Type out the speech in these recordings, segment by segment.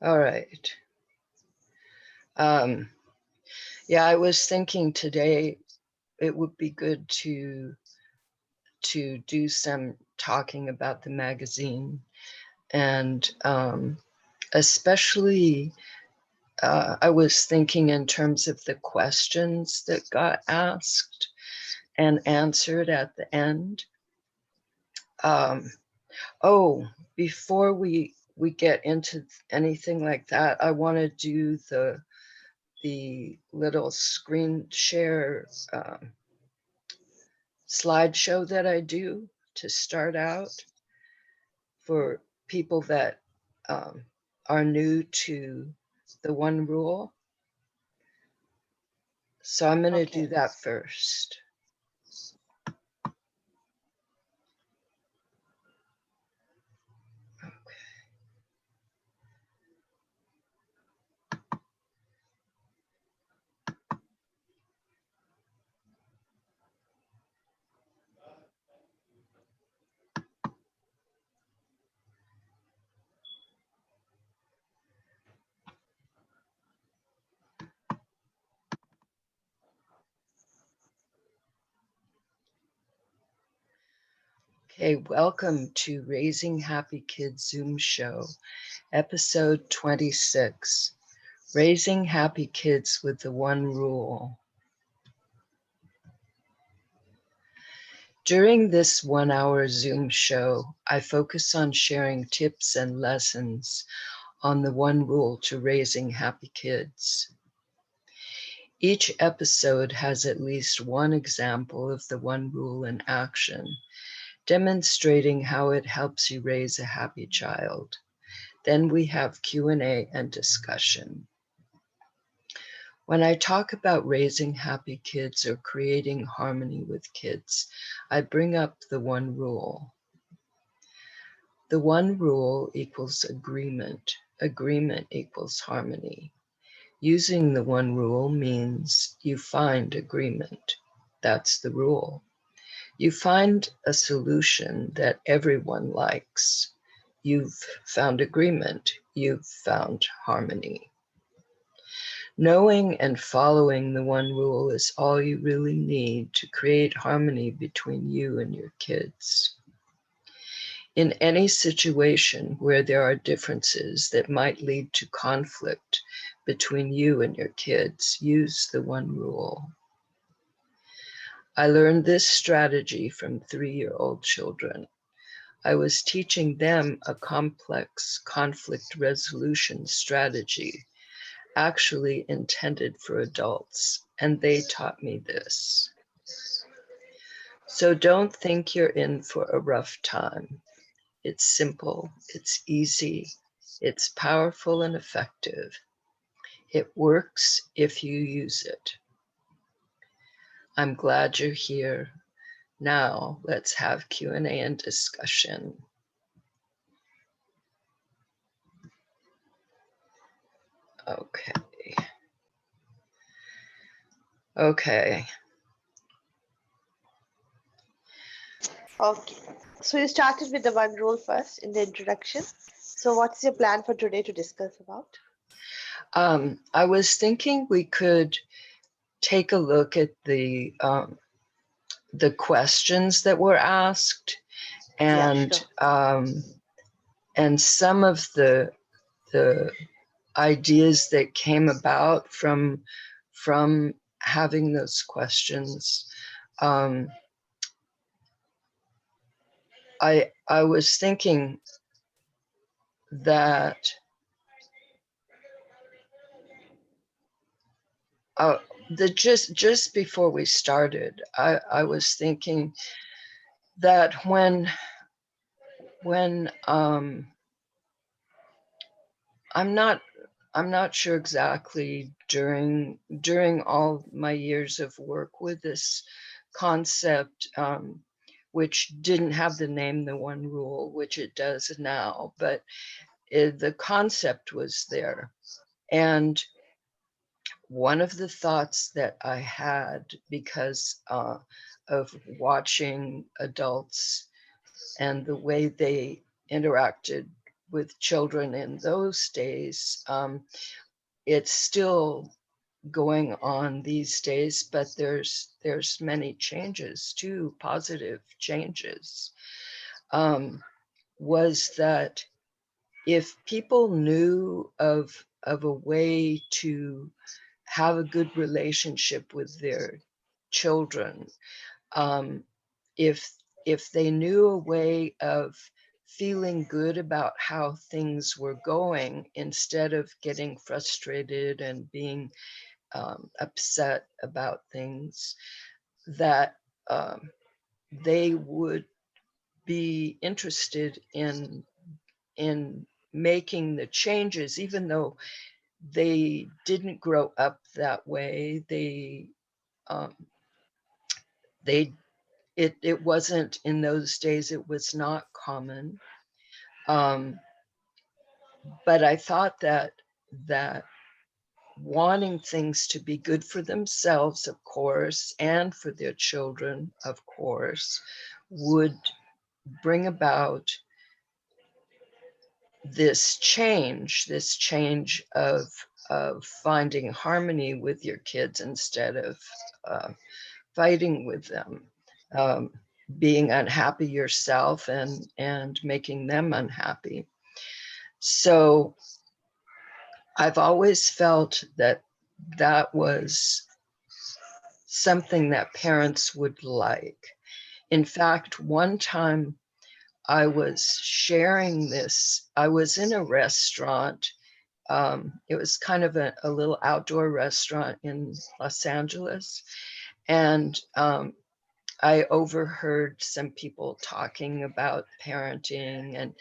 All right. Yeah, I was thinking today it would be good to do some talking about the magazine, and especially I was thinking in terms of the questions that got asked and answered at the end. Oh, before we get into anything like that, I want to do the little screen share slideshow that I do to start out for people that are new to the one rule. So I'm going to do that first. Okay, welcome to Raising Happy Kids Zoom show, episode 26, Raising Happy Kids with the One Rule. During this 1-hour Zoom show, I focus on sharing tips and lessons on the one rule to raising happy kids. Each episode has at least one example of the one rule in action, demonstrating how it helps you raise a happy child. Then we have Q&A and discussion. When I talk about raising happy kids or creating harmony with kids, I bring up the one rule. The one rule equals agreement. Agreement equals harmony. Using the one rule means you find agreement. That's the rule. You find a solution that everyone likes. You've found agreement. You've found harmony. Knowing and following the one rule is all you really need to create harmony between you and your kids. In any situation where there are differences that might lead to conflict between you and your kids, use the one rule. I learned this strategy from 3-year-old children. I was teaching them a complex conflict resolution strategy, actually intended for adults, and they taught me this. So don't think you're in for a rough time. It's simple, it's easy, it's powerful and effective. It works if you use it. I'm glad you're here. Now let's have Q&A and discussion. Okay. Okay. Okay. So you started with the one rule first in the introduction. So what's your plan for today to discuss about? I was thinking we could take a look at the questions that were asked, and Yeah, sure. And some of the ideas that came about from having those questions. I was thinking that just before we started, I was thinking that when I'm not sure exactly during all my years of work with this concept, which didn't have the name the one rule, which it does now, but the concept was there. And one of the thoughts that I had, because of watching adults and the way they interacted with children in those days. It's still going on these days, but there's many changes too, positive changes. Was that if people knew of a way to have a good relationship with their children, um, if they knew a way of feeling good about how things were going instead of getting frustrated and being upset about things, that they would be interested in making the changes, even though they didn't grow up that way. Um, it wasn't in those days. It was not common. But I thought that wanting things to be good for themselves, of course, and for their children, of course, would bring about this change of finding harmony with your kids instead of fighting with them, um, being unhappy yourself and making them unhappy. So I've always felt that that was something that parents would like. In fact, one time I was sharing this, I was in a restaurant. It was kind of a little outdoor restaurant in Los Angeles. And I overheard some people talking about parenting, and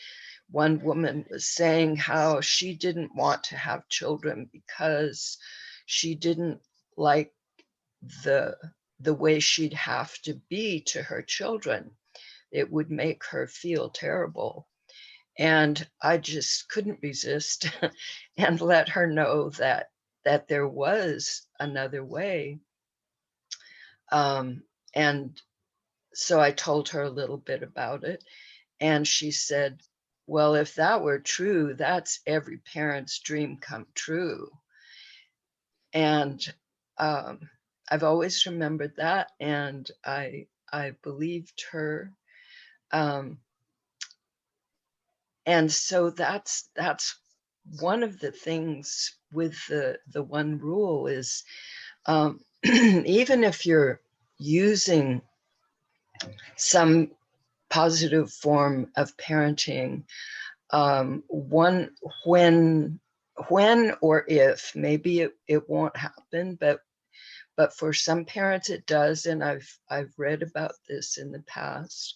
one woman was saying how she didn't want to have children because she didn't like the way she'd have to be to her children. It would make her feel terrible. And I just couldn't resist and let her know that there was another way. And so I told her a little bit about it. And she said, well, if that were true, that's every parent's dream come true. And I've always remembered that, and I believed her. Um, and so that's one of the things with the one rule is, even if you're using some positive form of parenting, one when or if, maybe it won't happen, but for some parents it does, and I've read about this in the past,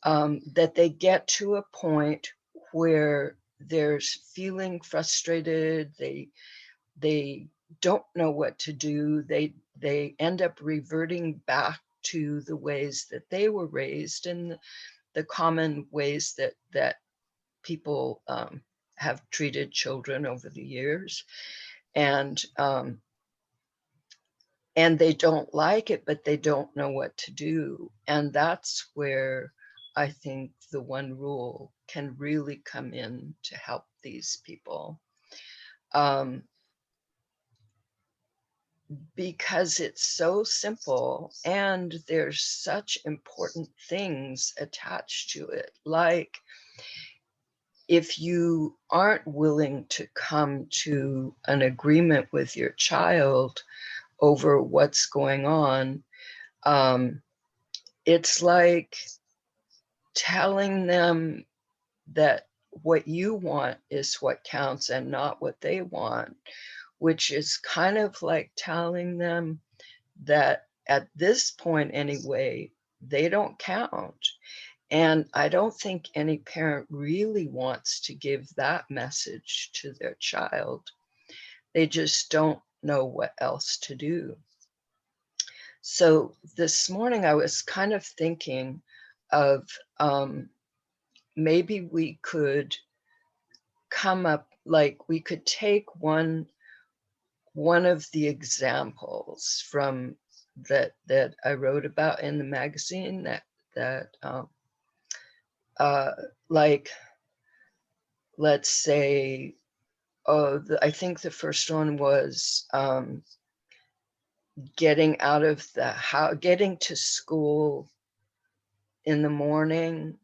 that they get to a point where there's feeling frustrated, they don't know what to do, they end up reverting back to the ways that they were raised and the common ways that people have treated children over the years, and they don't like it, but they don't know what to do. And that's where I think the one rule can really come in to help these people, because it's so simple and there's such important things attached to it. Like, if you aren't willing to come to an agreement with your child over what's going on, it's like telling them that what you want is what counts and not what they want, which is kind of like telling them that at this point anyway, they don't count. And I don't think any parent really wants to give that message to their child. They just don't know what else to do. So this morning I was kind of thinking of, maybe we could come up, like we could take one of the examples from that I wrote about in the magazine, that like let's say, I think the first one was getting out of the house, getting to school in the morning.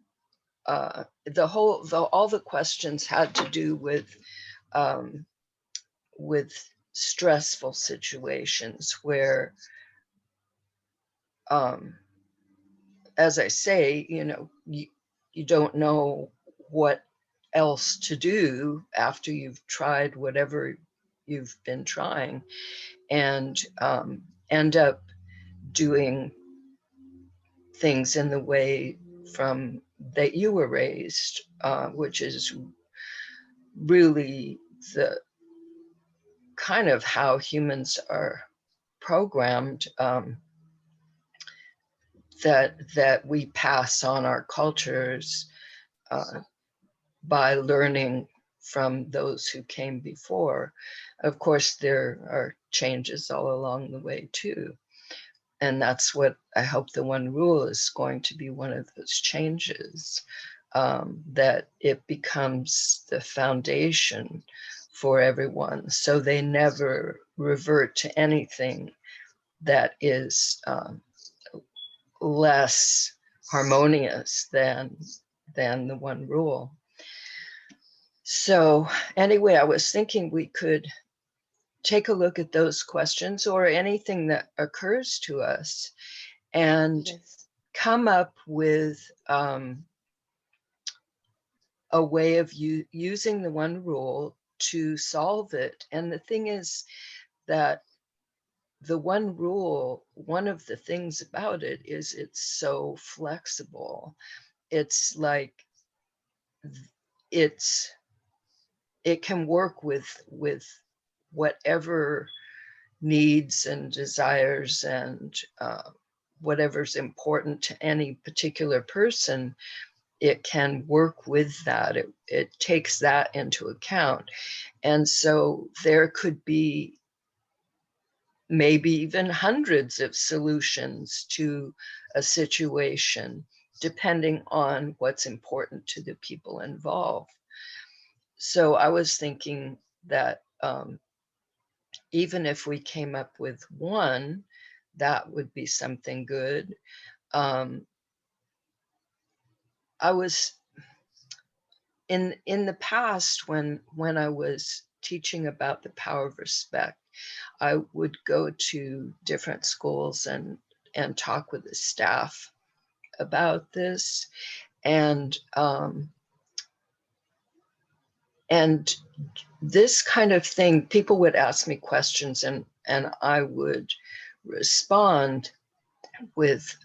All the questions had to do um, with stressful situations where, as I say, you don't know what else to do after you've tried whatever you've been trying, and end up doing things in the way from that you were raised, which is really the kind of how humans are programmed, that we pass on our cultures by learning from those who came before. Of course, there are changes all along the way too. And that's what I hope the one rule is going to be, one of those changes, that it becomes the foundation for everyone. So they never revert to anything that is less harmonious than the one rule. So anyway, I was thinking we could take a look at those questions or anything that occurs to us and Yes. come up with a way of using the one rule to solve it. And the thing is that the one rule, one of the things about it is it's so flexible. It's like it can work with whatever needs and desires and whatever's important to any particular person. It can work with that. It takes that into account. And so there could be maybe even hundreds of solutions to a situation, depending on what's important to the people involved. So I was thinking that even if we came up with one, that would be something good. I was in the past, when I was teaching about the power of respect, I would go to different schools and talk with the staff about this, and this kind of thing, people would ask me questions, and I would respond with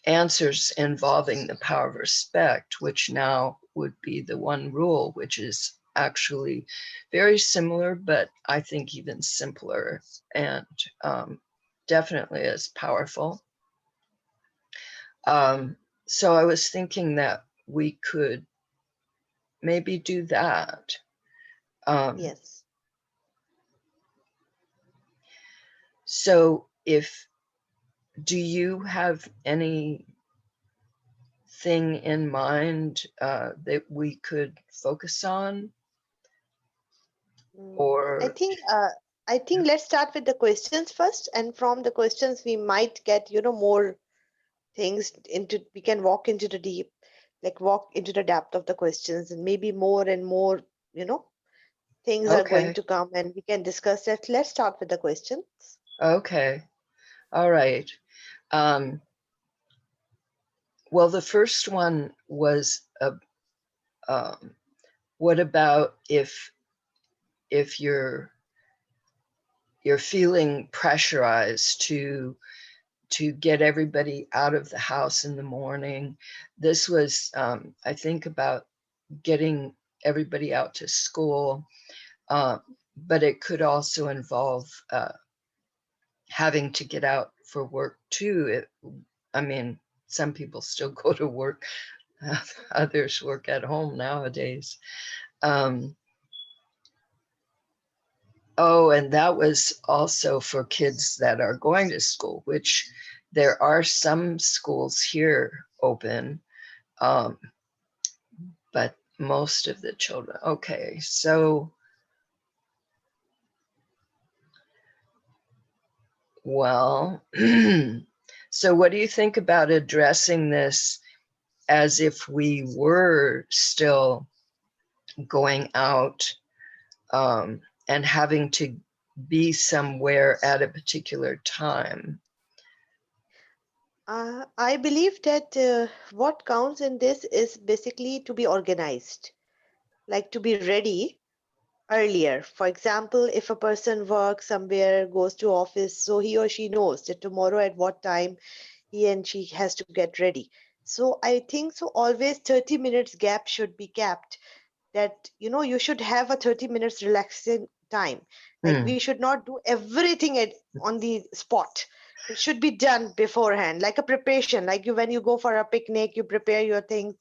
answers involving the power of respect, which now would be the one rule, which is actually very similar, but I think even simpler, and definitely as powerful. So I was thinking that we could maybe do that. Yes. So do you have anything in mind that we could focus on? Mm, I Or, think uh, I think let's start with the questions first, and from the questions we might get more things into. We can walk into the deep, like walk into the depth of the questions, and maybe more and more you know things are going okay, to come, and we can discuss that. Let's start with the questions. okay, all right. Um, well, the first one was, um, what about if you're feeling pressurized to get everybody out of the house in the morning? This was, I think, about getting everybody out to school, uh, but it could also involve having to get out for work too. I mean, some people still go to work, others work at home nowadays. Um, oh, and that was also for kids that are going to school, which there are some schools here open, um, but most of the children. Okay, so, well, so what do you think about addressing this as if we were still going out and having to be somewhere at a particular time? I believe that what counts in this is basically to be organized, like to be ready earlier. For example, if a person works somewhere, goes to office, so he or she knows that tomorrow at what time he and she has to get ready. So I think so always 30 minutes gap should be kept, that you should have a 30 minutes relaxing time. Like Hmm, we should not do everything on the spot. It should be done beforehand, like a preparation, like you when you go for a picnic, you prepare your things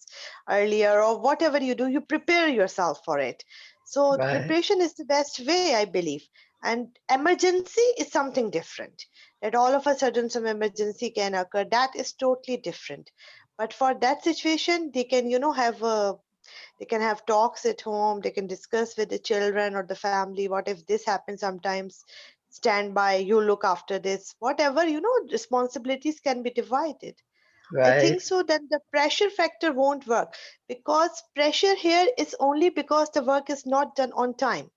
earlier, or whatever you do, you prepare yourself for it. So the right, preparation is the best way, I believe. And emergency is something different, that all of a sudden some emergency can occur, that is totally different. But for that situation, they can have a they can have talks at home, they can discuss with the children or the family, what if this happens sometimes, stand by, you look after this, whatever, responsibilities can be divided. I right, think so that the pressure factor won't work, because pressure here is only because the work is not done on time,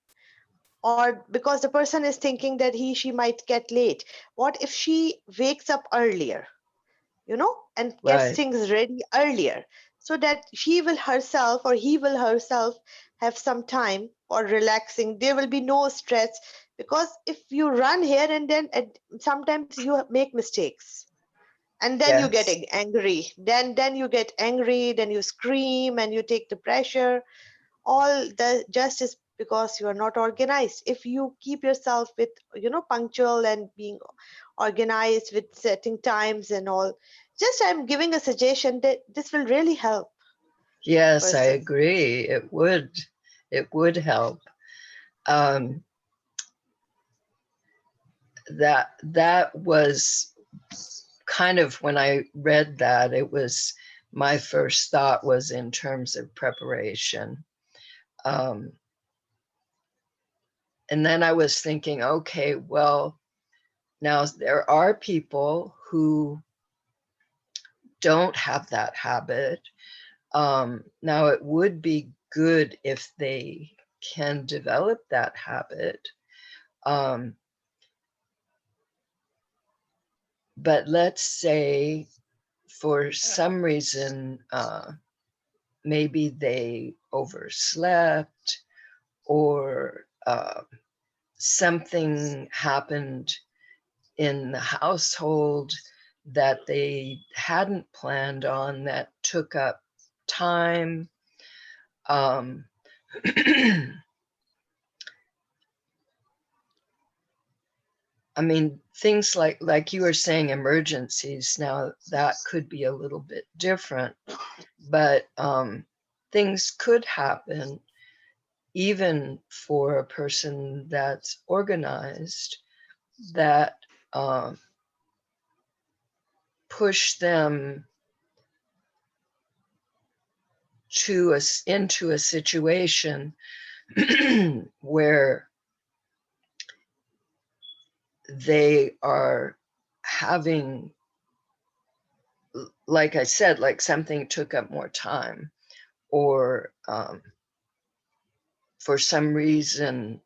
or because the person is thinking that he she might get late. What if she wakes up earlier, and gets right. things ready earlier, so that she will herself or he will herself have some time for relaxing. There will be no stress, because if you run here and then sometimes you make mistakes, and then you get Yes, angry, then you get angry, then you scream and you take the pressure, all the just is because you are not organized. If you keep yourself with punctual and being organized with setting times and all, just I'm giving a suggestion that this will really help yes, I persons. agree. It would help. Um, that was kind of when I read that, it was my first thought was in terms of preparation. Um, and then I was thinking, okay, well, now there are people who don't have that habit. Now it would be good if they can develop that habit. Um, but let's say for some reason, maybe they overslept or something happened in the household that they hadn't planned on that took up time. Um, I mean, things like you were saying, emergencies. Now that could be a little bit different, but things could happen even for a person that's organized that um, push them into a situation where they are having, like I said, like something took up more time, or for some reason,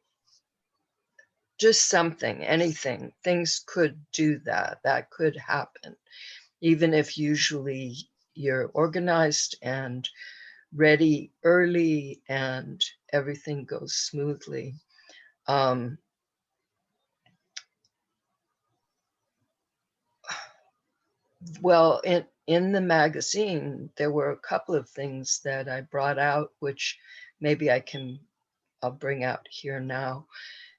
just something, anything, things could do that. That could happen, even if usually you're organized and ready early and everything goes smoothly. Um, well, in the magazine, there were a couple of things that I brought out, which maybe I'll bring out here now.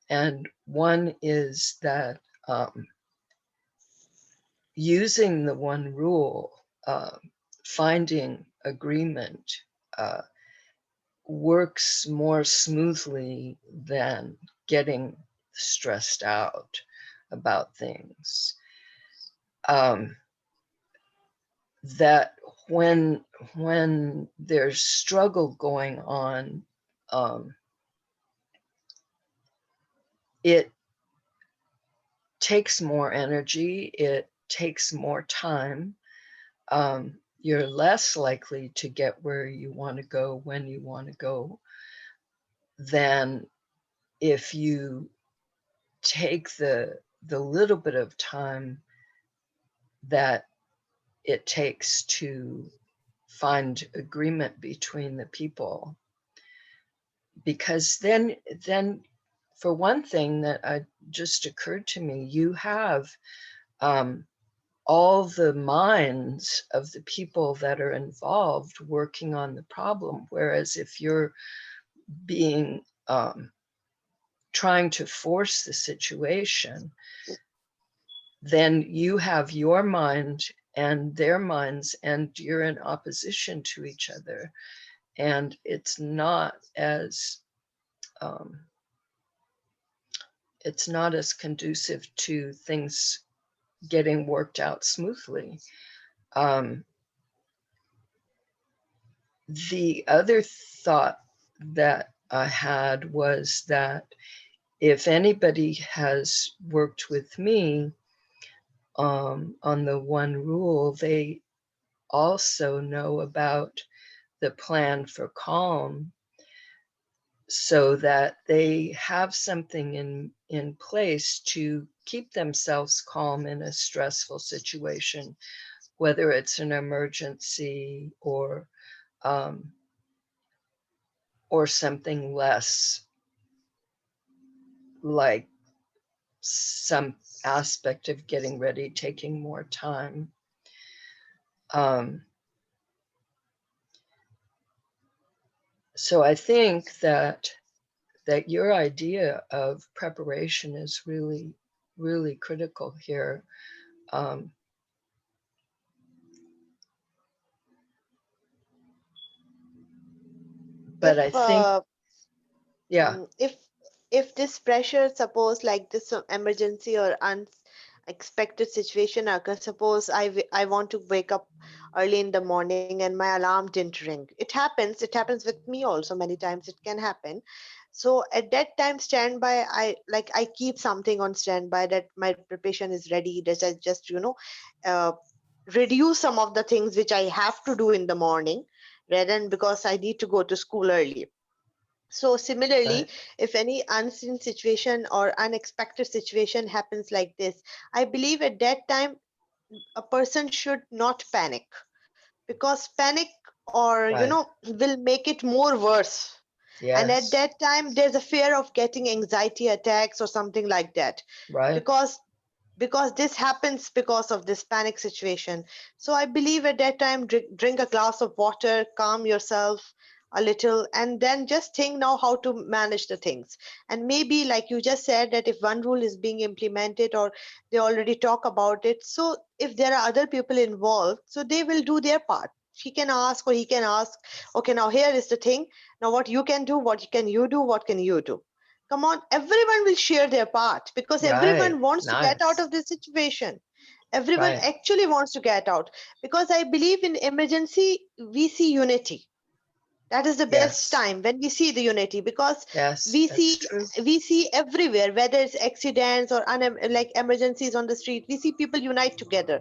And one is that using the one rule, finding agreement, uh, works more smoothly than getting stressed out about things. Um, that when there's struggle going on, it takes more energy, it takes more time. You're less likely to get where you want to go when you want to go than if you take the little bit of time that it takes to find agreement between the people. Because then for one thing that just occurred to me, you have all the minds of the people that are involved working on the problem. Whereas if you're being trying to force the situation, then you have your mind and their minds, and you're in opposition to each other. And it's not as conducive to things getting worked out smoothly. The other thought that I had was that if anybody has worked with me on the one rule, they also know about the plan for calm, so that they have something in place to keep themselves calm in a stressful situation, whether it's an emergency or something less, like some aspect of getting ready taking more time. So I think that your idea of preparation is really, really critical here. But I If think, yeah, if this pressure, suppose like this emergency or unexpected situation occurs, suppose I want to wake up early in the morning and my alarm didn't ring. It happens with me also, many times it can happen. So at that time, standby, I keep something on standby, that my preparation is ready, that I just uh, reduce some of the things which I have to do in the morning, rather than because I need to go to school early. So right, similarly, if any unseen situation or unexpected situation happens like this, I believe at that time a person should not panic, because panic or right, will make it more worse. And at yes, that time there's a fear of getting anxiety attacks or something like that, right, because this happens because of this panic situation. So I believe at that time, drink a glass of water, calm yourself a little, and then just think now how to manage the things. And maybe like you just said, that if one rule is being implemented or they already talk about it, so if there are other people involved, so they will do their part. She can ask or he can ask, okay, now here is the thing, now what you can do, what can you do, what can you do. Come on, everyone will share their part, because right, everyone wants to get out nice, of this situation. Everyone right, actually wants to get out, because I believe in emergency we see unity. That is the best yes, time when we see the unity, because yes, we that's see true, we see everywhere, whether it's accidents or like emergencies on the street, we see people unite together.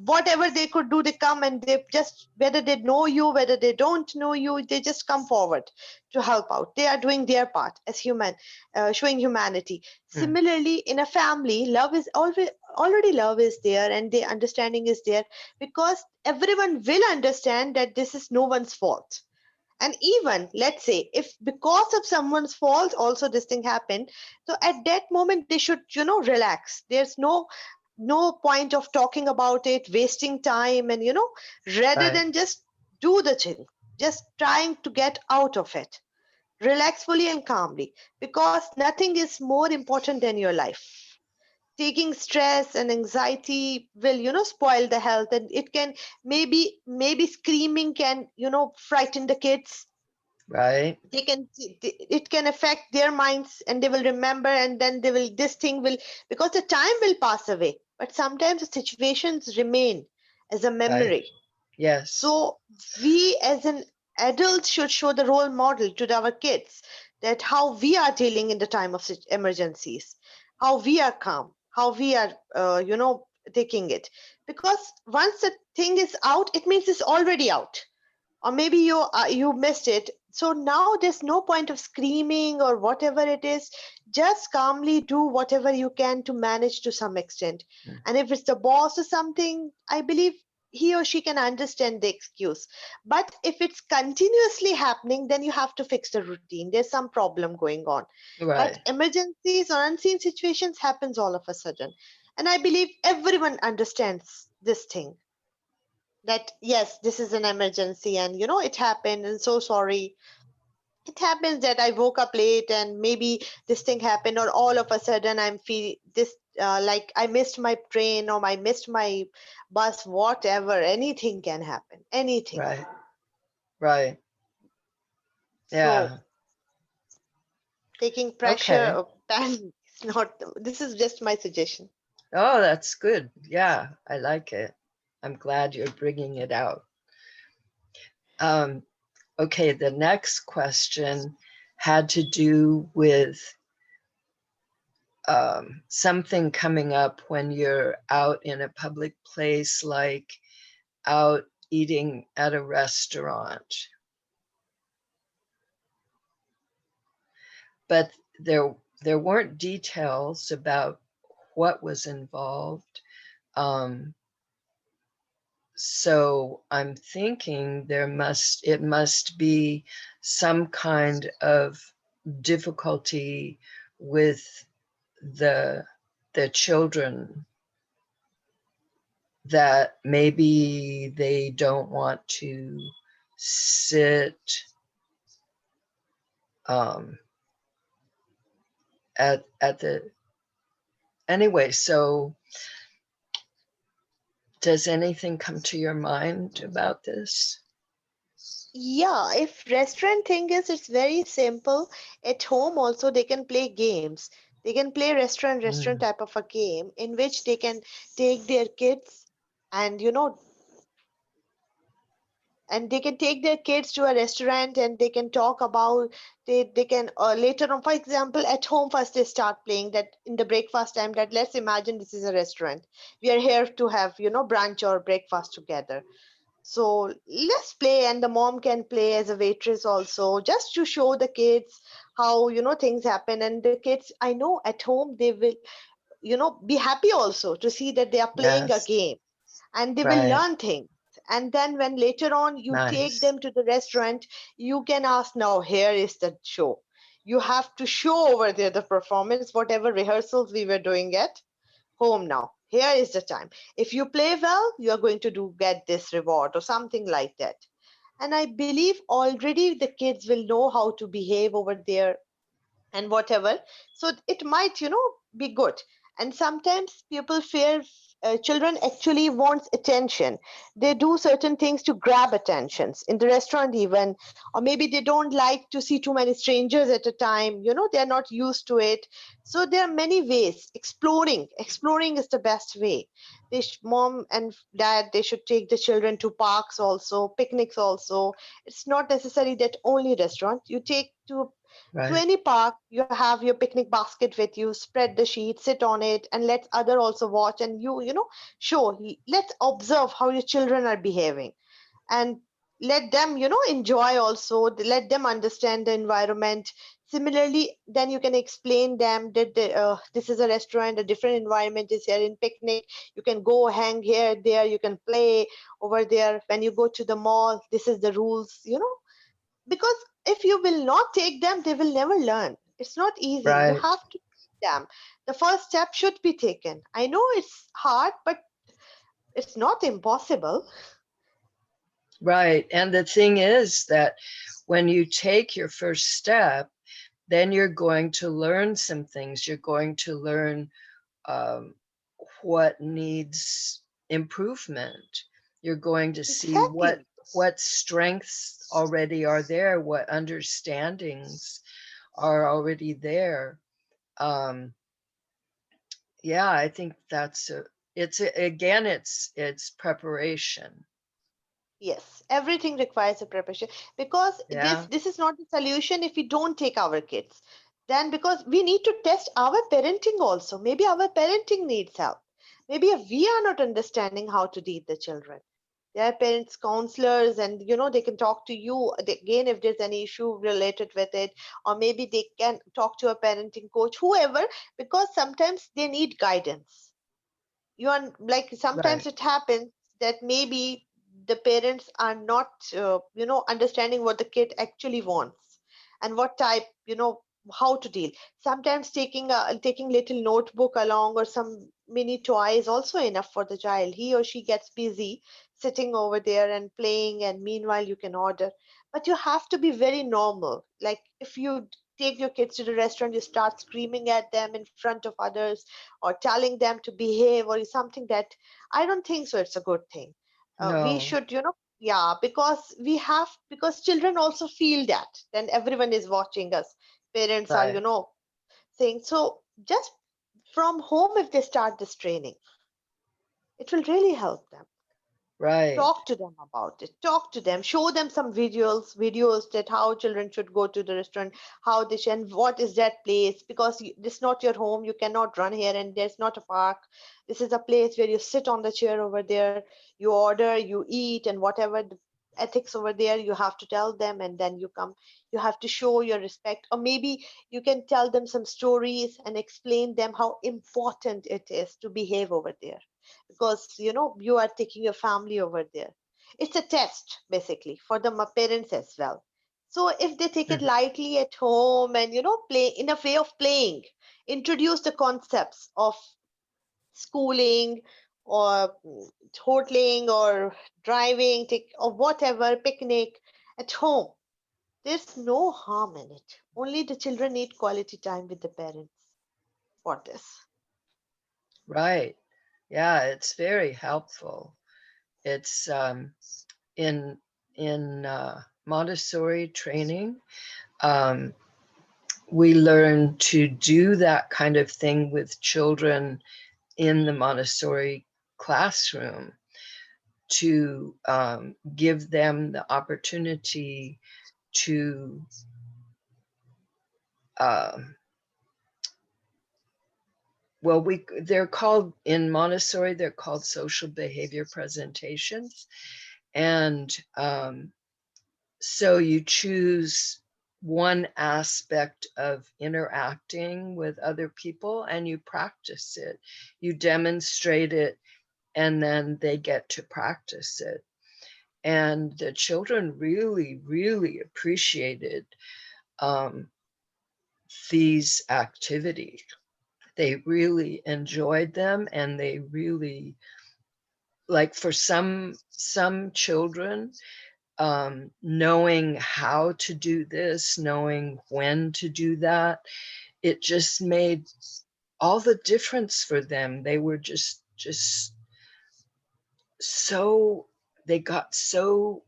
Whatever they could do, they come, and they just, whether they know you, whether they don't know you, they just come forward to help out. They are doing their part as human, showing humanity. mm, Similarly, in a family, love is always, already love is there, and the understanding is there, because everyone will understand that this is no one's fault. And even let's say if because of someone's fault also this thing happened, so at that moment they should relax. There's no point of talking about it, wasting time, and rather right, than just do the thing, just trying to get out of it, relax fully and calmly, because nothing is more important than your life. Taking stress and anxiety will spoil the health, and it can, maybe screaming can frighten the kids. right, They can, it can affect their minds, and they will remember, and then they will, this thing will, because the time will pass away, but sometimes the situations remain as a right, memory. Yes. So we as an adult should show the role model to our kids, that how we are dealing in the time of emergencies, how we are calm, how we are, taking it. Because once the thing is out, it means it's already out, or maybe you missed it. So now there's no point of screaming or whatever it is. Just calmly do whatever you can to manage to some extent. Mm. And if it's the boss or something, I believe he or she can understand the excuse. But if it's continuously happening, then you have to fix the routine. There's some problem going on. But Right. emergencies or unseen situations happens all of a sudden, and I believe everyone understands this thing, that yes, this is an emergency, and it happened, and so sorry. It happens that I woke up late and maybe this thing happened, or all of a sudden I'm feel this, like I missed my train or I missed my bus, whatever. Anything can happen, anything. Right. Right. So Yeah. taking pressure Okay. or panic is not, this is just my suggestion. Oh, that's good. Yeah, I like it. I'm glad you're bringing it out. Um, okay, the next question had to do with something coming up when you're out in a public place, like out eating at a restaurant. But there weren't details about what was involved. Um, so I'm thinking it must be some kind of difficulty with the the children, that maybe they don't want to sit um, at the anyway. So does anything come to your mind about this? Yeah, if restaurant thing is, it's very simple. At home also they can play games. They can play restaurant Mm, type of a game in which they can take their kids, and they can take their kids to a restaurant, and they can talk about, they can, later on, for example, at home first they start playing that in the breakfast time, that let's imagine this is a restaurant. We are here to have, brunch or breakfast together. So let's play, and the mom can play as a waitress also, just to show the kids how, things happen. And the kids, I know at home they will, be happy also to see that they are playing a yes, game, and they will right, learn things. And then when later on you take nice, them to the restaurant, you can ask, now here is the show. You have to show over there the performance, whatever rehearsals we were doing at home. Now here is the time. If you play well, you are going to do get this reward or something like that. And I believe already the kids will know how to behave over there and whatever. So it might, be good. And sometimes people fear, children actually wants attention. They do certain things to grab attentions in the restaurant even, or maybe they don't like to see too many strangers at a time. They're not used to it. So there are many ways. Exploring is the best way. Mom and dad, they should take the children to parks also, picnics also. It's not necessary that only restaurant you take to right, any park. You have your picnic basket with you, spread the sheet, sit on it, and let other also watch, and show. Let's observe how your children are behaving, and let them enjoy also. Let them understand the environment. Similarly, then you can explain them that this is a restaurant, a different environment is here. In picnic, you can go hang here, there, you can play over there. When you go to the mall, this is the rules. Because if you will not take them, they will never learn. It's not easy. You right, have to take them. The first step should be taken. I know it's hard, but it's not impossible. right. And the thing is that when you take your first step, then you're going to learn some things. You're going to learn um, what needs improvement. You're going to see Exactly. what strengths already are there, what understandings are already there. Um, yeah, I think again, it's preparation. Yes, everything requires a preparation, because this Yeah, this is not the solution if we don't take our kids. Then because we need to test our parenting also. Maybe our parenting needs help. Maybe we are not understanding how to teach the children. Their parents counselors, and they can talk to you again if there's any issue related with it, or maybe they can talk to a parenting coach, whoever, because sometimes they need guidance. You are like, right, sometimes it happens that maybe the parents are not understanding what the kid actually wants, and what type, how to deal. Sometimes taking little notebook along, or some mini toy is also enough for the child. He or she gets busy sitting over there and playing, and meanwhile you can order. But you have to be very normal. Like, if you take your kids to the restaurant, you start screaming at them in front of others, or telling them to behave, or something, that I don't think so it's a good thing. We no, should, yeah, because because children also feel that then everyone is watching us. Parents are, right, saying so. Just from home, if they start this training, it will really help them. right. Talk to them about it. Talk to them, show them some videos that how children should go to the restaurant, how they should, and what is that place, because this is not your home, you cannot run here, and there's not a park. This is a place where you sit on the chair over there, you order, you eat, and whatever the ethics over there, you have to tell them, and then you come, you have to show your respect. Or maybe you can tell them some stories and explain them how important it is to behave over there, because you are taking your family over there. It's a test basically for the parents as well. So if they take it Hmm. lightly at home, and play in a way of playing, introduce the concepts of schooling, or hoteling, or driving, take, or whatever, picnic at home, there's no harm in it. Only the children need quality time with the parents for this. Right. Yeah, it's very helpful. It's in Montessori training. Um, we learn to do that kind of thing with children in the Montessori classroom to give them the opportunity to, um, well, they're called in Montessori, they're called social behavior presentations. And so you choose one aspect of interacting with other people and you practice it, you demonstrate it, and then they get to practice it. And the children really, really appreciated um, these activities. They really enjoyed them, and they really, like, for some children, knowing how to do this, knowing when to do that, it just made all the difference for them. They were just so, they got so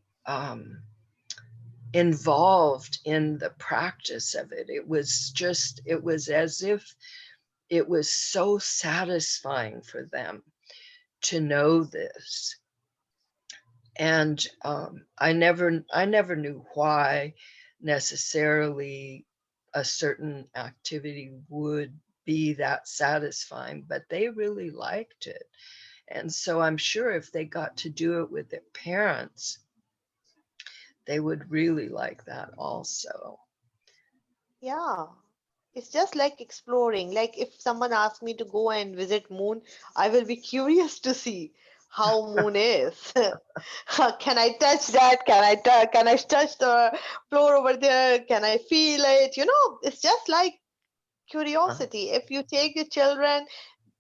involved in the practice of it. It was as if it was so satisfying for them to know this. And I never knew why necessarily a certain activity would be that satisfying, but they really liked it. And so I'm sure if they got to do it with their parents, they would really like that also. Yeah, it's just like exploring. Like, if someone asks me to go and visit moon, I will be curious to see how moon is. Can I touch that? Can I touch the floor over there? Can I feel it? It's just like Uh, curiosity. If you take the children,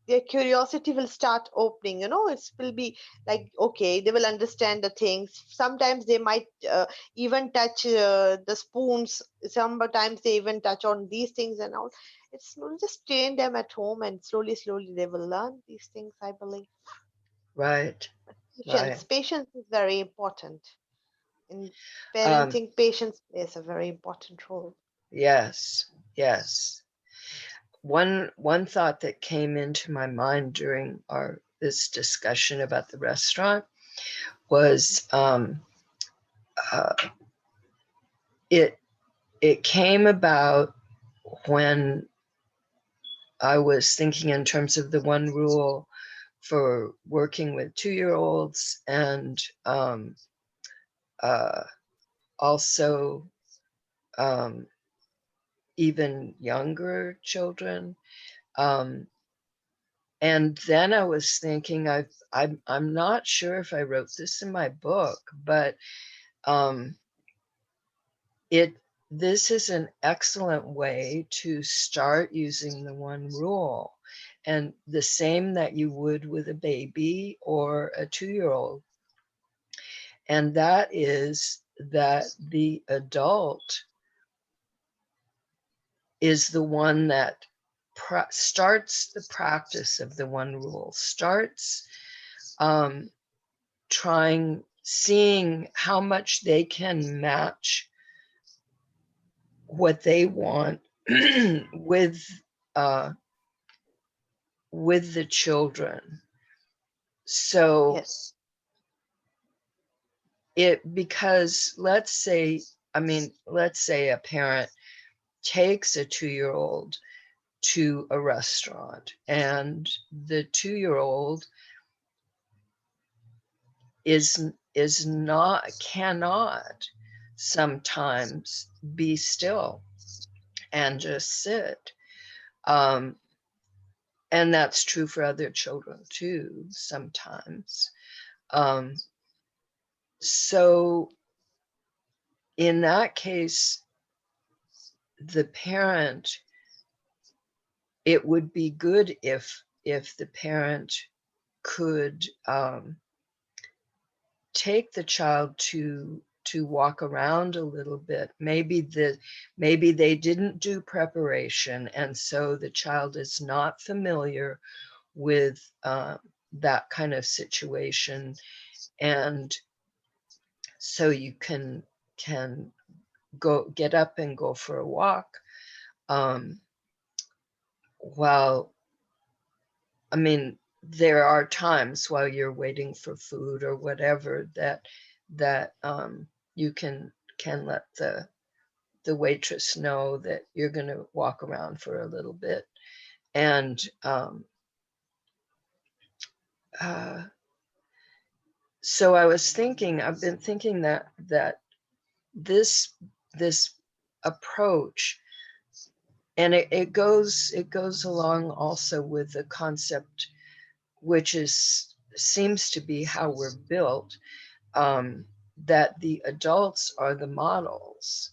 their curiosity will start opening. It will be like, okay, they will understand the things. Sometimes they might even touch the spoons. Sometimes they even touch on these things and all. It's we'll just train them at home, and slowly they will learn these things, I believe. right, Patience right. patience is very important in Um, parenting. Patience plays a very important role. yes, yes. One thought that came into my mind during our this discussion about the restaurant was uh, it came about when I was thinking in terms of the one rule for working with 2-year-olds and uh, also um, even younger children. And then I was thinking, I'm not sure if I wrote this in my book, but this is an excellent way to start using the one rule, and the same that you would with a baby or a 2-year-old. And that is that the adult is the one that starts the practice of the one rule, starts seeing how much they can match what they want with the children. So Yes. because let's say a parent takes a 2-year-old to a restaurant, and the 2-year-old cannot sometimes be still and just sit. And that's true for other children too, sometimes. So in that case, the parent, it would be good if the parent could take the child to walk around a little bit. Maybe they didn't do preparation, and so the child is not familiar with that kind of situation, and so you can get up and go for a walk. While there are times while you're waiting for food or whatever that you can let the waitress know that you're going to walk around for a little bit. And so I've been thinking that this approach, and it goes along also with the concept, which seems to be how we're built, that the adults are the models.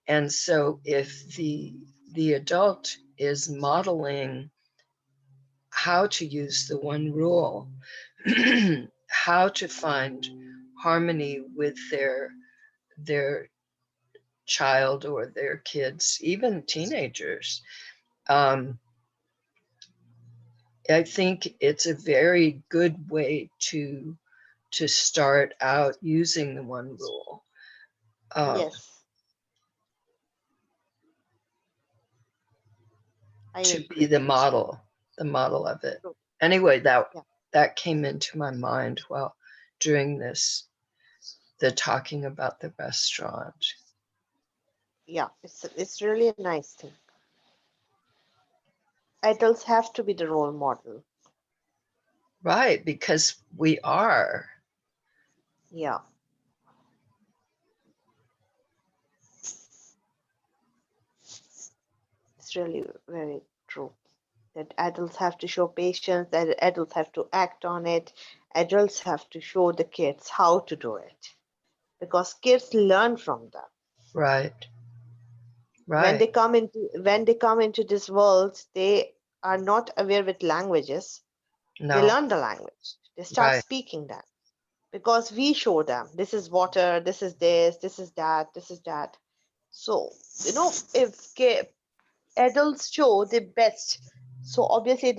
And so if the adult is modeling how to use the one rule, how to find harmony with their child or their kids, even teenagers, I think it's a very good way to start out using the one rule. Yes. I To agree. be the model of it. Anyway, Yeah. that came into my mind while during the talking about the restaurant. Yeah, it's really a nice thing. Adults have to be the role model. Right, because we are. Yeah. It's really very true. That adults have to show patience, that adults have to act on it, adults have to show the kids how to do it. Because kids learn from them. Right. When Right. they come into this world, they are not aware with languages. They No. learn the language. They start Right. speaking that. Because we show them this is water, this is this, this is that, this is that. So, if adults show the best, so obviously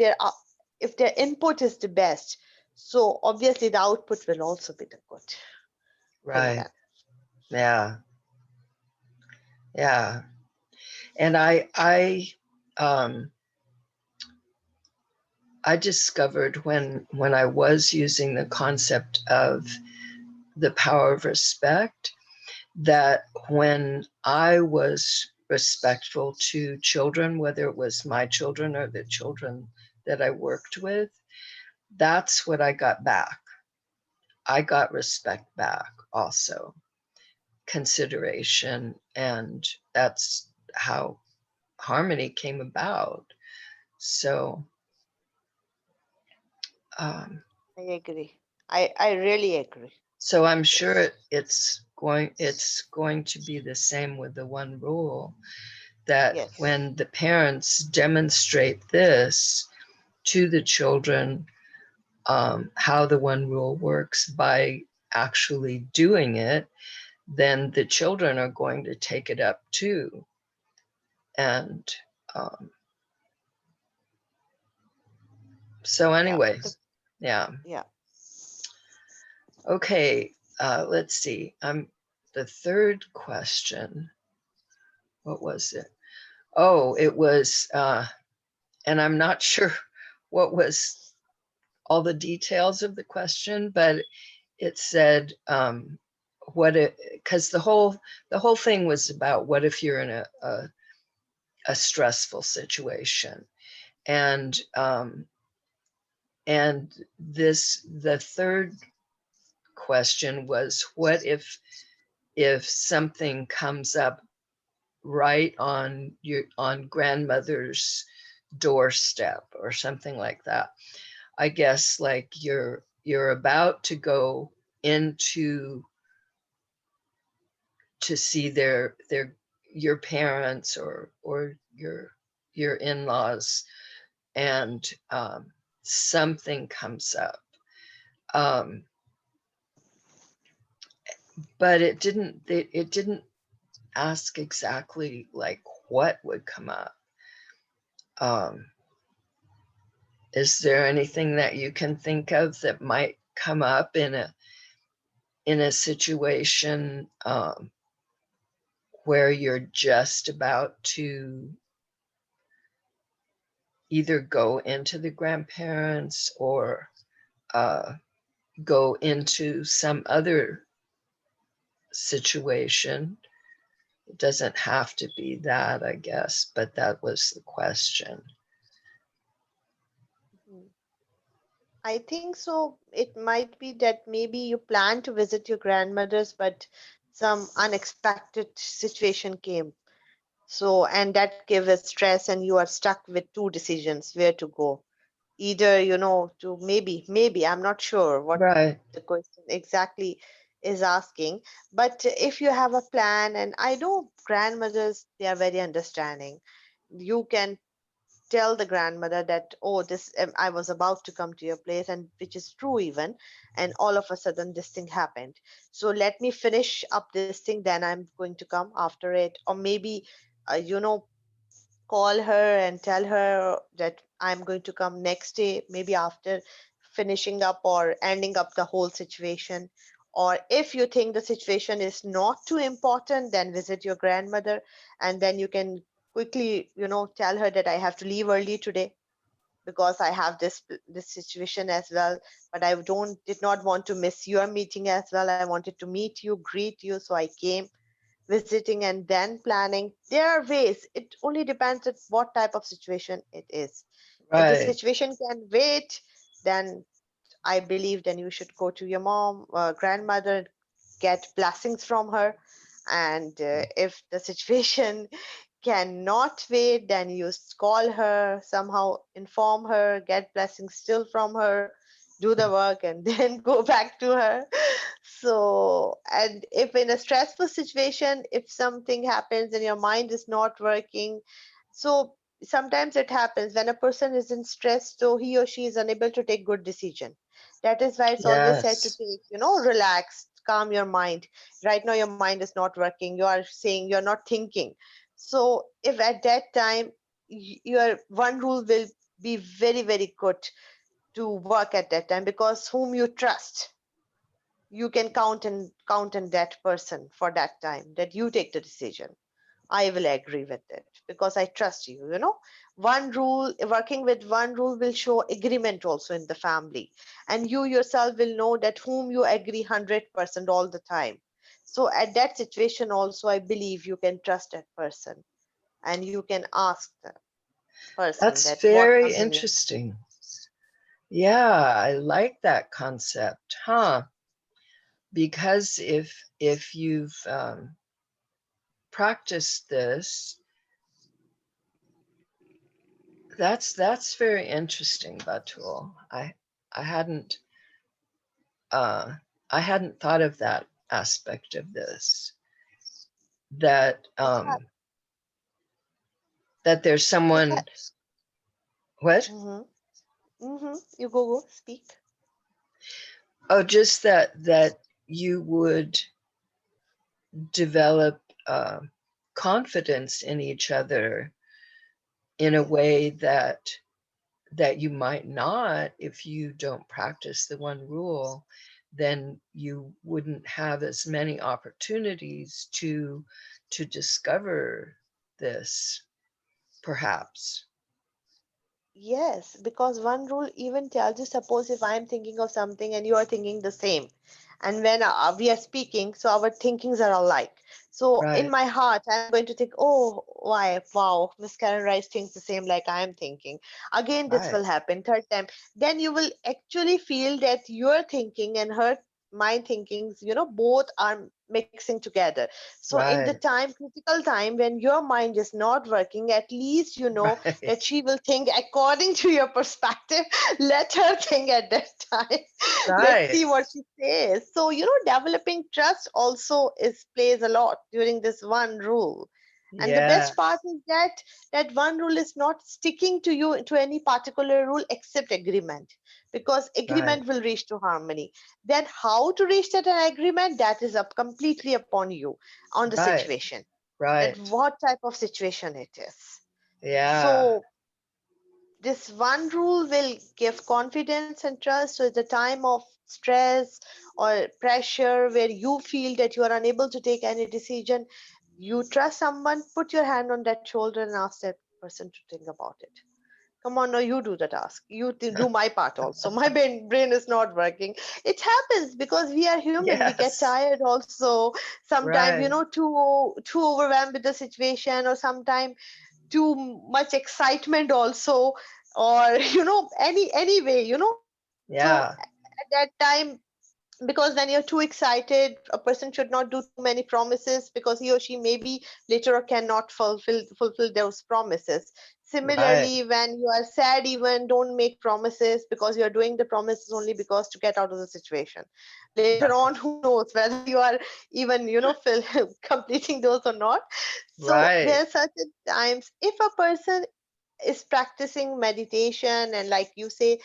if their input is the best, so obviously the output will also be the good thing Right. then. Yeah. Yeah. And um I discovered when I was using the concept of the power of respect, that when I was respectful to children, whether it was my children or the children that I worked with, that's what I got back. I got respect back also, consideration, and that's how harmony came about. So um, I agree. I really agree. so I'm sure Yes. it's going to be the same with the one rule, that Yes. when the parents demonstrate this to the children, how the one rule works by actually doing it, then the children are going to take it up too. And um, so, Yeah. anyway, yeah. Yeah. Okay, let's see. The third question, what was it? Oh, it was, and I'm not sure what was all the details of the question, but it said, what it, because the whole thing was about what if you're in a stressful situation, and the third question was, what if something comes up right on grandmother's doorstep or something like that. I guess like you're about to go into to see their your parents or your in-laws, and something comes up, um, but it didn't ask exactly like what would come up. um, is there anything that you can think of that might come up in a situation, where you're just about to either go into the grandparents or uh, go into some other situation? It doesn't have to be that, I guess, but that was the question. Mhm. I think so. It might be that maybe you plan to visit your grandmother's, but some unexpected situation came. So, and that gave a stress, and you are stuck with two decisions where to go. Either, to maybe, I'm not sure what Right, the question exactly is asking. But if you have a plan, and I know grandmothers, they are very understanding. You can tell the grandmother that, oh, this I was about to come to your place, and which is true even, and all of a sudden this thing happened. So let me finish up this thing, then I'm going to come after it. Or maybe uh, you know call her and tell her that I'm going to come next day, maybe after finishing up or ending up the whole situation. Or if you think the situation is not too important, then visit your grandmother, and then you can quickly, tell her that I have to leave early today because I have this situation as well. But I don't did not want to miss your meeting as well. I wanted to meet you, greet you, so I came visiting and then planning. There are ways. It only depends on what type of situation it is. If the right, situation can wait, then I believe then you should go to your mom, grandmother, get blessings from her. And if the situation cannot wait, then you call her, somehow inform her, get blessings still from her, do the work, and then go back to her. So, and if in a stressful situation, if something happens and your mind is not working, so sometimes it happens when a person is in stress, so he or she is unable to take good decision. That is why it's always said to yes, take, relax, calm your mind. Right now your mind is not working, you are saying you're not thinking. So if at that time your one rule will be very, very good to work at that time, because whom you trust, you can count on that person for that time, that you take the decision. I will agree with it because I trust you. One rule, working with one rule will show agreement also in the family. And you yourself will know that whom you agree 100% all the time. So at that situation also, I believe you can trust that person and you can ask the person That's that what very comes in your mind. interesting. Yeah, I like that concept, huh? Because if you've practiced this, that's very interesting, Batool. I hadn't uh, I hadn't thought of that aspect of this. That It has, that there's it someone. has. What? You go, speak. Oh, just that you would develop confidence in each other in a Yes. way that you might not if you don't practice the one rule. Then you wouldn't have as many opportunities to discover this, perhaps. Yes, because one rule even tells you, suppose if I'm thinking of something and you are thinking the same, and when we are speaking, so our thinkings are alike. So in Right, my heart, I'm going to think, oh, why, wow, Miss Karen Rice thinks the same like I'm thinking. Again, this right, will happen. Third time, then you will actually feel that your thinking and her my thinkings, both are mixing together. So in the right, time, critical time when your mind is not working, at least you know right, that she will think according to your perspective. Let her think at that time. Let's right. see what she says. So, developing trust also is plays a lot during this one rule. And the Yeah, best part is that one rule is not sticking to you to any particular rule except agreement, because right, agreement will reach to harmony. Then how to reach that an agreement, that is up completely upon you, on the right, situation, that right. what type of situation it is. Yeah, So this one rule will give confidence and trust. So, at the time of stress or pressure where you feel that you are unable to take any decision, you trust someone, put your hand on that shoulder and ask that person to think about it. Come on, now you do the task. You do my part also. My brain is not working. It happens because we are human. We get yes, tired also. Sometimes, right. too overwhelmed with the situation, or sometimes too much excitement also, or anyway, so Yeah, at that time, because when you're too excited, a person should not do too many promises, because he or she maybe later on cannot fulfill those promises. right, Similarly, when you are sad, even don't make promises, because you're doing the promises only because to get out of the situation. Later right, on, who knows whether you are even completing those or not. So there right, are certain times, if a person is practicing meditation and, like you say,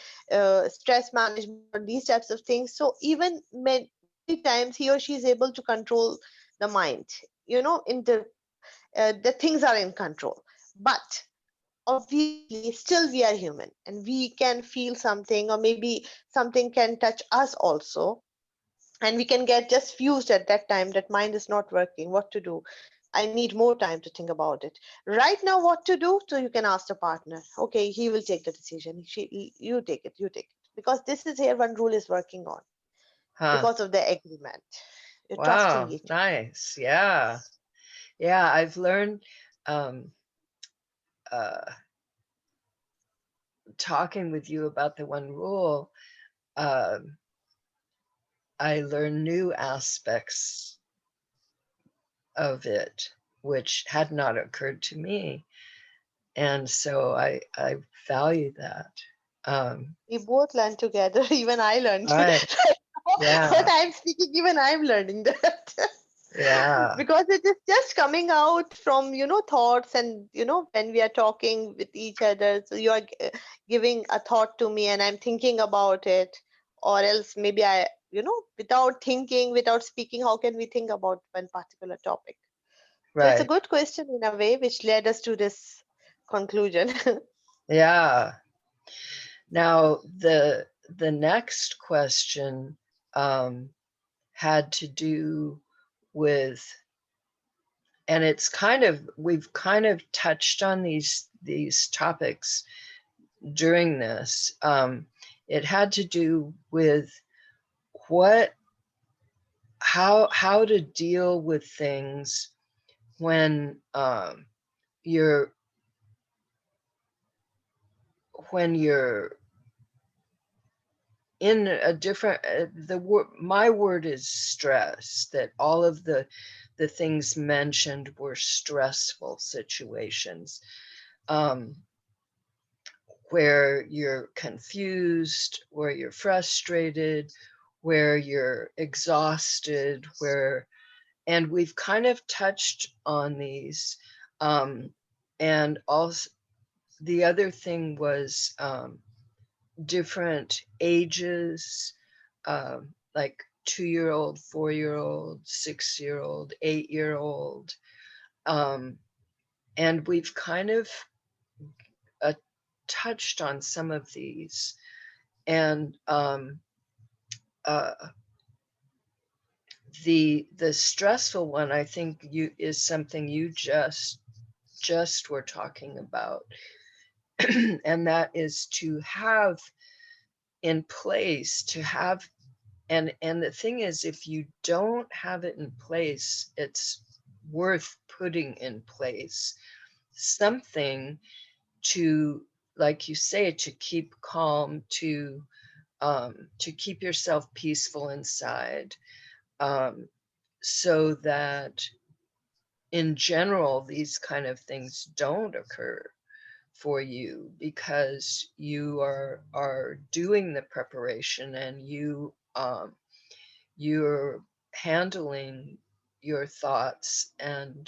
stress management or these types of things, so even many times he or she is able to control the mind, in the things are in control. But obviously still we are human and we can feel something, or maybe something can touch us also, and we can get just fused at that time, that mind is not working, what to do, I need more time to think about it. Right now, what to do? So you can ask the partner. Okay, he will take the decision. You take it. You take it. Because this is here one rule is working on, huh. because of the agreement. You're trusting Wow, each other. nice. Yeah, yeah. I've learned um, uh, talking with you about the one rule. Um, I learned new aspects of it, which had not occurred to me, and so I value that. Um, We both learn together. Even I learned. right. What Yeah. I'm speaking, even I'm learning that. Yeah. Because it is just coming out from thoughts, and when we are talking with each other, so you are giving a thought to me and I'm thinking about it. Or else maybe I, without thinking, without speaking, how can we think about one particular topic? So it's a Right. good question in a way, which led us to this conclusion. Yeah. Now the next question had to do with and it's kind of, we've kind of touched on these topics during this. It had to do with what, how to deal with things when you're when you're in a different, the word, my word is stress, that all of the things mentioned were stressful situations, um, where you're confused, where you're frustrated, where you're exhausted, where, and we've kind of touched on these. And also, the other thing was different ages, like 2-year-old, 4-year-old, 6-year-old, 8-year-old. And we've kind of uh, touched on some of these. And uh, the stressful one, I think, you is something you just were talking about. And that is to have in place, to have, and the thing is, if you don't have it in place, it's worth putting in place something to, like you say, to keep calm, to keep yourself peaceful inside, um, so that in general these kind of things don't occur for you, because you are doing the preparation, and you're handling your thoughts, and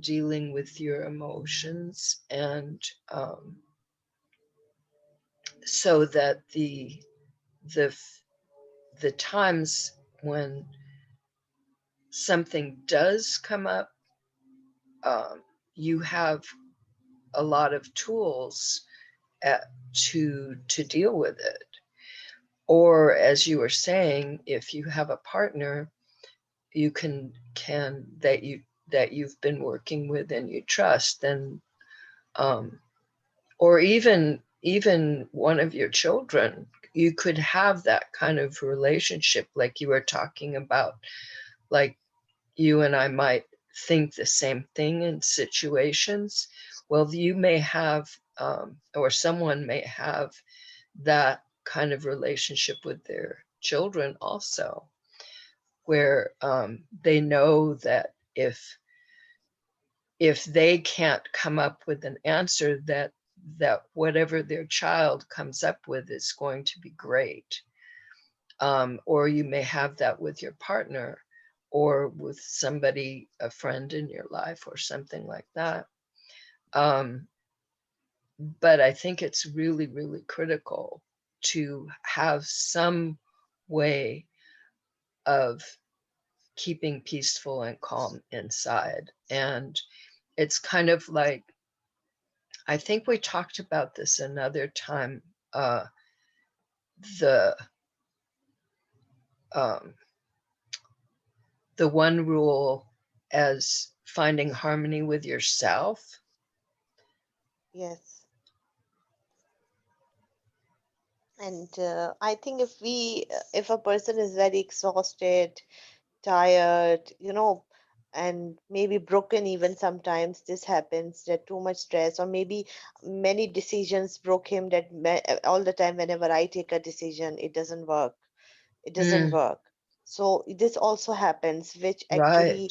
dealing with your emotions, and so that the the times when something does come up, um, you have a lot of tools to deal with it. Or, as you were saying, if you have a partner, you can that you've been working with and you trust, then or even one of your children, you could have that kind of relationship, like you were talking about, like you and I might think the same thing in situations. Well, you may have, or someone may have that kind of relationship with their children also, where they know that if they can't come up with an answer, that whatever their child comes up with is going to be great. Or you may have that with your partner, or with somebody, a friend in your life, or something like that. But I think it's really, really critical to have some way of keeping peaceful and calm inside. And it's kind of like, I think we talked about this another time, the um, the one rule as finding harmony with yourself. Yes. And I think if a person is very exhausted, tired, and maybe broken, even sometimes this happens, that too much stress, or maybe many decisions broke him, that all the time whenever I take a decision, it doesn't work. It doesn't Mm, work. So this also happens, which right. actually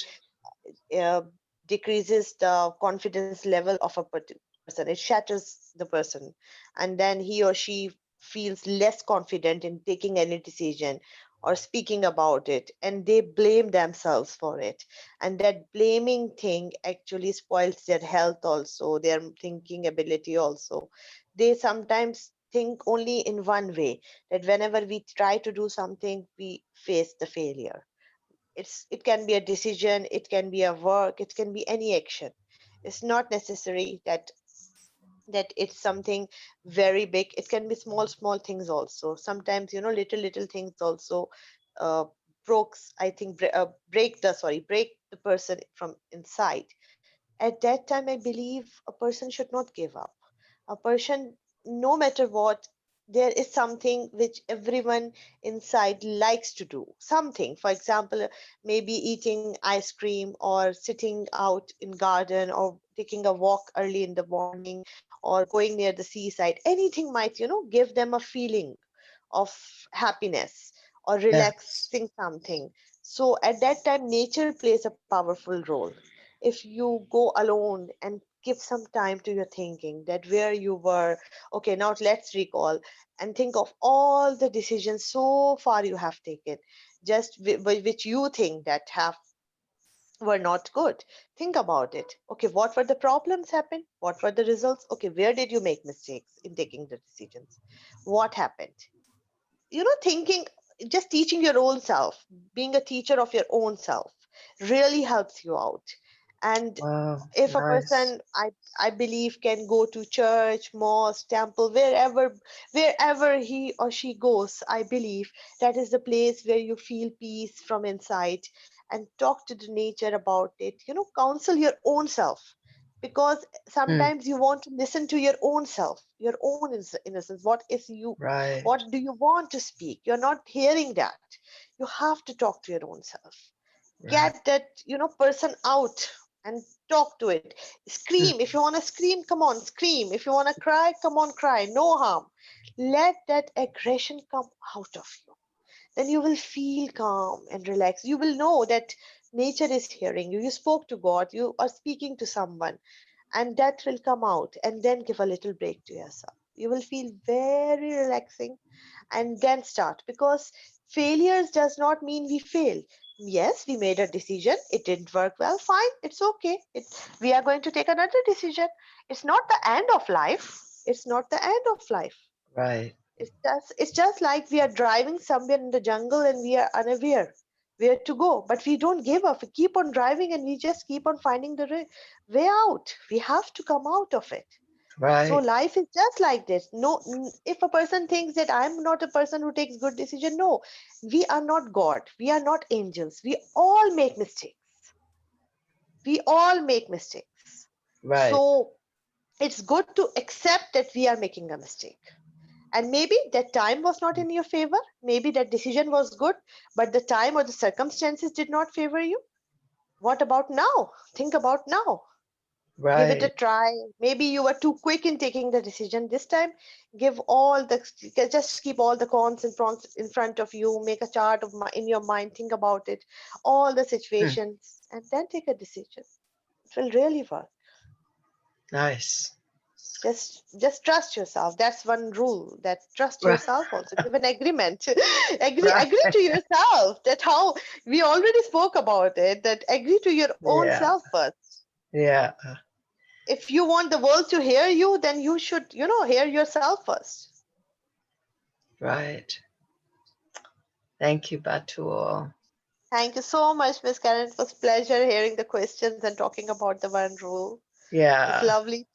uh, decreases the confidence level of a person. It shatters the person, and then he or she feels less confident in taking any decision or speaking about it, and they blame themselves for it. And that blaming thing actually spoils their health, also their thinking ability also. They sometimes think only in one way, that whenever we try to do something, we face the failure. It can be a decision, it can be a work, it can be any action. It's not necessary that it's something very big. It can be small things also. Sometimes, little things also uh, break the the person from inside, at that time I believe a person should not give up. A person, no matter what, there is something which everyone inside likes to do. Something, for example, maybe eating ice cream or sitting out in garden or taking a walk early in the morning or going near the seaside. Anything might, give them a feeling of happiness or Yes. relaxing something. So at that time, nature plays a powerful role. If you go alone and give some time to your thinking, that where you were, okay, now let's recall and think of all the decisions so far you have taken, just which you think that have were not good. Think about it. Okay, what were the problems happen? What were the results? Okay, where did you make mistakes in taking the decisions? What happened? Thinking, just teaching your own self, being a teacher of your own self really helps you out. And Wow. if a Nice. person, I believe, can go to church, mosque, temple, wherever he or she goes, I believe that is the place where you feel peace from inside, and talk to the nature about it, counsel your own self, because Mm, sometimes you want to listen to your own self, your own innocence. What is you, right. what do you want to speak? You're not hearing that. You have to talk to your own self. Right. Get that, person out and talk to it. Mm, Scream. If you want to scream, come on, scream. If you want to cry, come on, cry. No harm. Let that aggression come out of you. Then you will feel calm and relaxed. You will know that nature is hearing you. You spoke to God, you are speaking to someone, and that will come out. And then give a little break to yourself. You will feel very relaxing, and then start, because failures does not mean we fail. Yes, we made a decision, it didn't work well, fine, it's okay. We are going to take another decision. It's not the end of life. It's not the end of life. right. It's just like we are driving somewhere in the jungle and we are unaware where to go, but we don't give up. We keep on driving and we just keep on finding the way out. We have to come out of it. So Right. life is just like this. No, if a person thinks that I'm not a person who takes good decision, no, we are not God. We are not angels. We all make mistakes. We all make mistakes. Right. So it's good to accept that we are making a mistake. And maybe that time was not in your favor. Maybe that decision was good, but the time or the circumstances did not favor you. What about now? Think about now. Give it a Right. try. Maybe you were too quick in taking the decision. This time, give all the just keep all the cons and pros in front of you. Make a chart in your mind. Think about it, all the Mm, situations, and then take a decision. It will really work. nice. Just trust yourself. That's one rule. That trust Right. yourself. Also give an agreement. Right. Agree to yourself. That how we already spoke about it. That agree to your own Yeah. self first. Yeah. If you want the world to hear you, then you should, hear yourself first. Right. Thank you, Batool. Thank you so much, Miss Karen. It was pleasure hearing the questions and talking about the one rule. It was Yeah. lovely.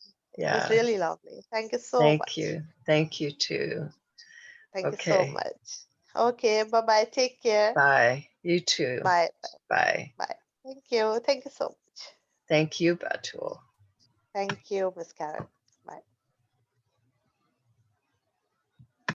It was Yeah. really lovely. Thank you so Thank much. you. Thank you too. Thank you so Okay. much. Okay, bye bye. Take care. Bye. You too. Bye. Bye. Bye. Thank you. Thank you so much. Thank you, Batool. Thank you, Miss Karen.